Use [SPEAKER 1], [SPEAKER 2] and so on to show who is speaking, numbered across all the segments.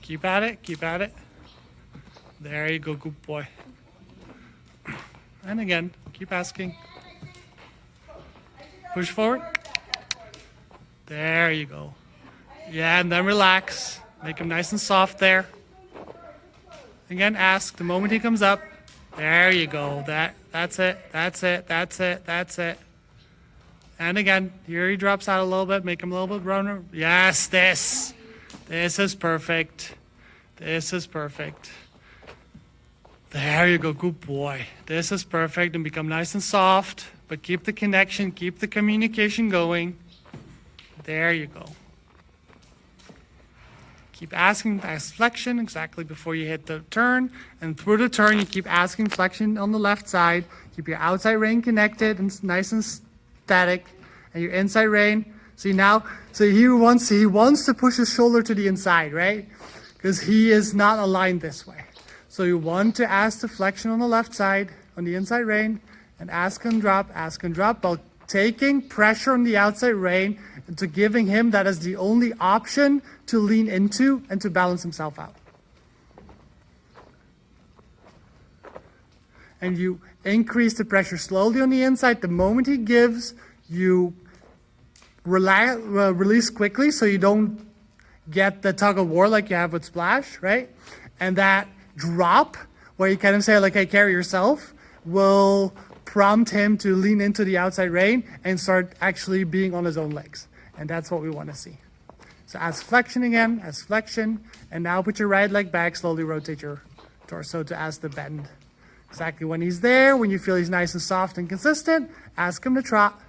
[SPEAKER 1] Keep at it, keep at it. There you go, good boy. And again, keep asking. Push forward. There you go. Yeah, and then relax. Make him nice and soft there. Again, ask the moment he comes up. There you go. That's it. That's it. That's it. That's it. And again, here he drops out a little bit. Make him a little bit runner. Yes, this. This is perfect. This is perfect. There you go. Good boy. This is perfect. And become nice and soft. But keep the connection. Keep the communication going. There you go. Keep asking, ask flexion exactly before you hit the turn. And through the turn, you keep asking flexion on the left side. Keep your outside rein connected and nice and static. And your inside rein. See now, so he wants to push his shoulder to the inside, right? Because he is not aligned this way. So you want to ask the flexion on the left side, on the inside rein, and ask and drop, while taking pressure on the outside rein and to giving him that as the only option to lean into and to balance himself out. And you increase the pressure slowly on the inside. The moment he gives, you release quickly so you don't get the tug of war like you have with Splash, right? And that drop, where you kind of say like, hey, carry yourself, will prompt him to lean into the outside rein and start actually being on his own legs. And that's what we want to see. So as flexion again, as flexion, and now put your right leg back, slowly rotate your torso to as the bend. Exactly when he's there, when you feel he's nice and soft and consistent, ask him to trot.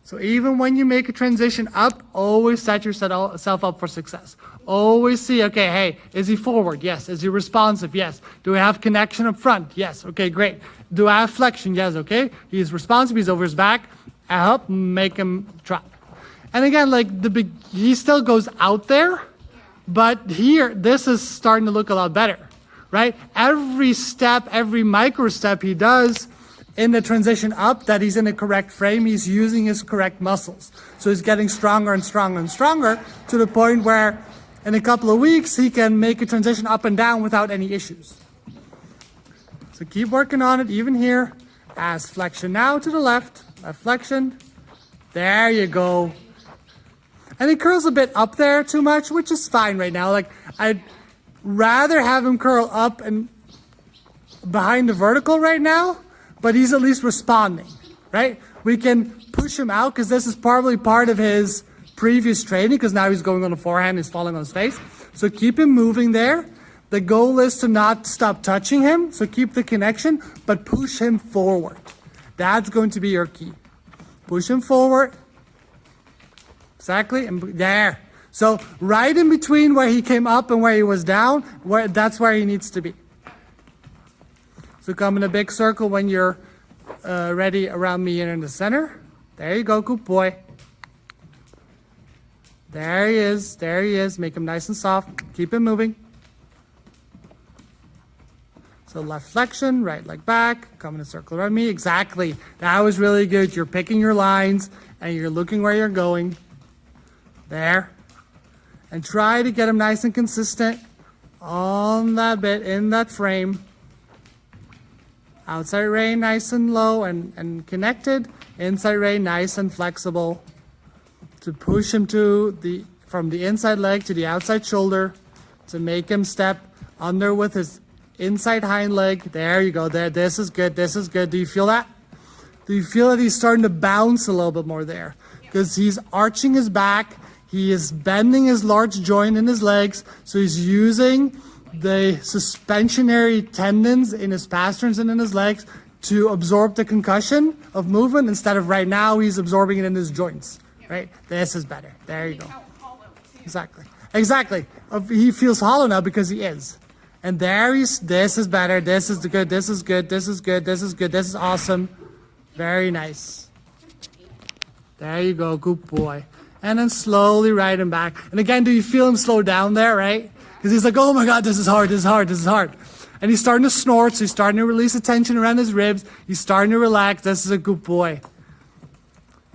[SPEAKER 1] So even when you make a transition up, always set yourself up for success. Always see, okay, hey, is he forward? Yes. Is he responsive? Yes. Do we have connection up front? Yes. Okay, great. Do I have flexion? Yes. Okay. He's responsive. He's over his back. I help make him trot. And again, like he still goes out there, but here, this is starting to look a lot better, right? Every step, every micro step he does in the transition up, that he's in the correct frame, he's using his correct muscles. So he's getting stronger and stronger and stronger to the point where in a couple of weeks, he can make a transition up and down without any issues. So keep working on it, even here. As flexion now to the left, left flexion. There you go. And he curls a bit up there too much, which is fine right now. Like, I'd rather have him curl up and behind the vertical right now, but he's at least responding, right? We can push him out because this is probably part of his previous training, because now he's going on the forehand, he's falling on his face. So keep him moving there. The goal is to not stop touching him, so keep the connection, but push him forward. That's going to be your key. Push him forward. Exactly, and there. So right in between where he came up and where he was down, that's where he needs to be. So come in a big circle when you're ready around me and in the center. There you go, good boy. There he is, there he is. Make him nice and soft. Keep him moving. So left flexion, right leg back. Come in a circle around me. Exactly. That was really good. You're picking your lines and you're looking where you're going. There. And try to get him nice and consistent on that bit, in that frame. Outside rein nice and low and connected. Inside rein nice and flexible. To push him from the inside leg to the outside shoulder. To make him step under with his inside hind leg. There you go. There. This is good. This is good. Do you feel that? Do you feel that he's starting to bounce a little bit more there? Because he's arching his back. He is bending his large joint in his legs. So he's using the suspensionary tendons in his pasterns and in his legs to absorb the concussion of movement, instead of right now he's absorbing it in his joints, right? This is better. There you go. Exactly. Exactly. He feels hollow now because he is. And there this is better. This is good. This is good. This is good. This is good. This is awesome. Very nice. There you go. Good boy. And then slowly ride him back. And again, do you feel him slow down there, right? Because he's like, oh my God, this is hard, this is hard, this is hard. And he's starting to snort, so he's starting to release the tension around his ribs. He's starting to relax. This is a good boy.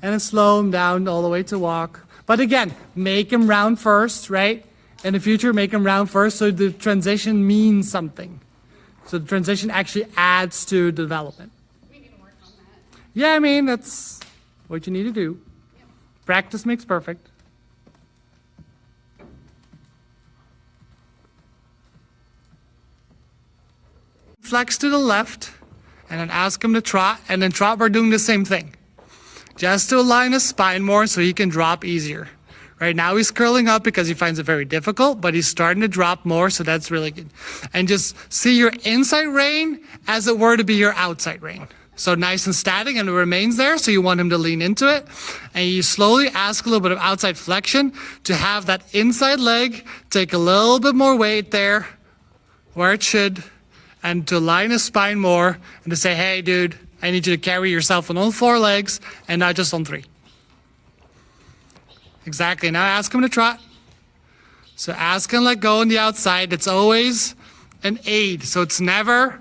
[SPEAKER 1] And then slow him down all the way to walk. But again, make him round first, right? in the future, make them round first so the transition means something. So the transition actually adds to development.
[SPEAKER 2] We need to work on that.
[SPEAKER 1] Yeah, I mean, that's what you need to do.
[SPEAKER 2] Yep.
[SPEAKER 1] Practice makes perfect. Flex to the left, and then ask him to trot, and then trot, we're doing the same thing. Just to align his spine more so he can drop easier. Right now he's curling up because he finds it very difficult, but he's starting to drop more, so that's really good. And just see your inside rein as it were to be your outside rein. So nice and static, and it remains there, so you want him to lean into it. And you slowly ask a little bit of outside flexion to have that inside leg take a little bit more weight there, where it should, and to align his spine more, and to say, hey, dude, I need you to carry yourself on all 4 legs and not just on 3. Exactly. Now ask him to trot. So ask and let go on the outside. It's always an aid. So it's never,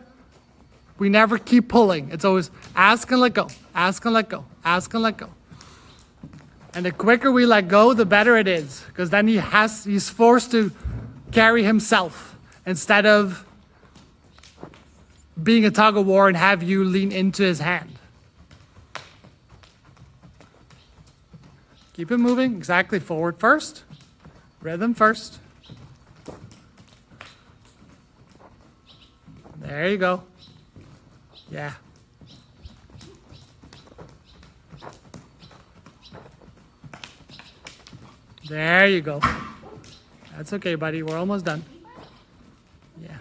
[SPEAKER 1] we never keep pulling. It's always ask and let go, ask and let go, ask and let go. And the quicker we let go, the better it is. Because then he's forced to carry himself instead of being a tug of war and have you lean into his hand. Keep it moving, exactly, forward first, rhythm first. There you go. Yeah. There you go. That's okay, buddy, we're almost done. Yeah.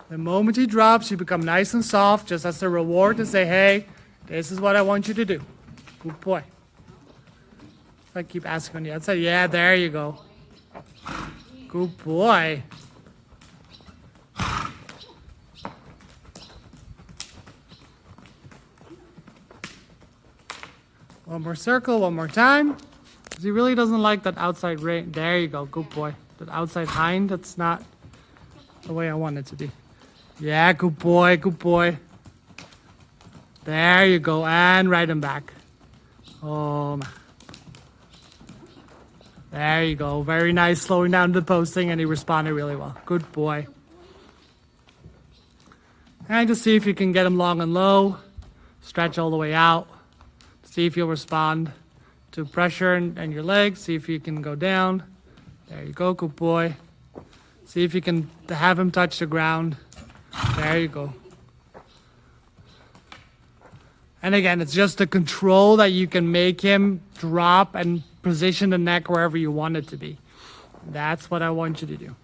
[SPEAKER 1] The moment he drops, you become nice and soft, just as a reward to say, hey, this is what I want you to do. Good boy. I keep asking on the outside. Yeah, there you go. Good boy. One more circle, one more time. Because he really doesn't like that outside rein. There you go. Good boy. That outside hind, that's not the way I want it to be. Yeah, good boy, good boy. There you go. And right him back. Oh, man. There you go. Very nice. Slowing down the posting, and he responded really well. Good boy. And just see if you can get him long and low. Stretch all the way out. See if you'll respond to pressure and your legs. See if you can go down. There you go. Good boy. See if you can have him touch the ground. There you go. And again, it's just the control that you can make him drop and position the neck wherever you want it to be. That's what I want you to do.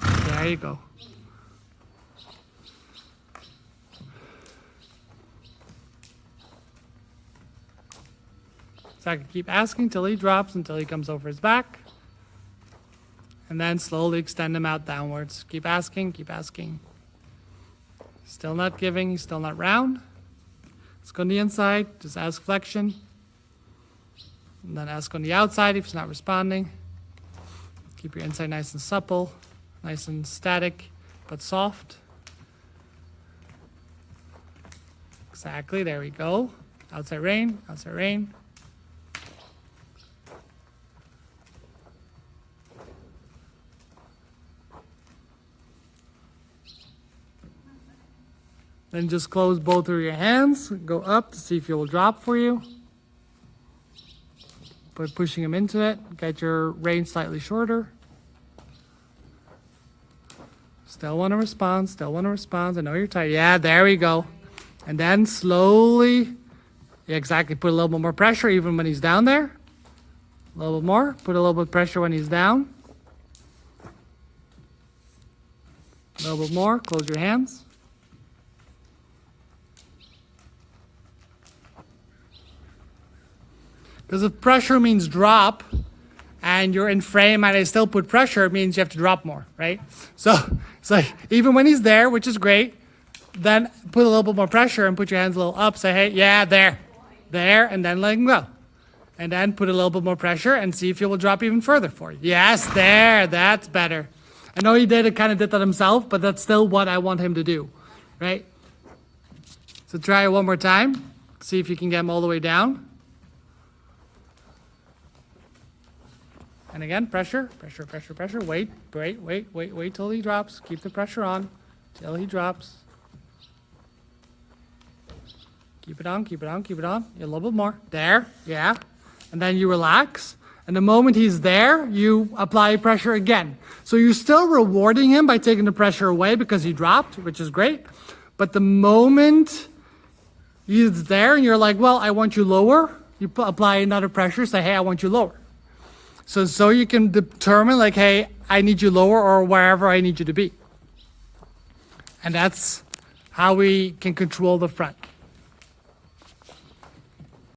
[SPEAKER 1] There you go. So I can keep asking till he drops, until he comes over his back. And then slowly extend him out downwards. Keep asking, keep asking. Still not giving, still not round. Let's go on the inside, just ask flexion. And then ask on the outside if he's not responding. Keep your inside nice and supple, nice and static, but soft. Exactly, there we go. Outside rein, outside rein. Then just close both of your hands, go up to see if it will drop for you. By pushing him into it, get your rein slightly shorter. Still want to respond, still want to respond. I know you're tired. Yeah, there we go. And then slowly, yeah, exactly, put a little bit more pressure even when he's down there. A little bit more, put a little bit of pressure when he's down. A little bit more, close your hands. Because if pressure means drop, and you're in frame and I still put pressure, it means you have to drop more, right? So it's like, even when he's there, which is great, then put a little bit more pressure and put your hands a little up. Say, hey, yeah, there, and then let him go. And then put a little bit more pressure and see if he will drop even further for you. Yes, there, that's better. I know he kind of did that himself, but that's still what I want him to do, right? So try it one more time. See if you can get him all the way down. And again, pressure, pressure, pressure, pressure. Wait till he drops. Keep the pressure on till he drops. Keep it on, keep it on, keep it on. A little bit more. There, yeah. And then you relax. And the moment he's there, you apply pressure again. So you're still rewarding him by taking the pressure away because he dropped, which is great. But the moment he's there and you're like, well, I want you lower, you apply another pressure, say, hey, I want you lower. So you can determine like, hey, I need you lower or wherever I need you to be. And that's how we can control the front.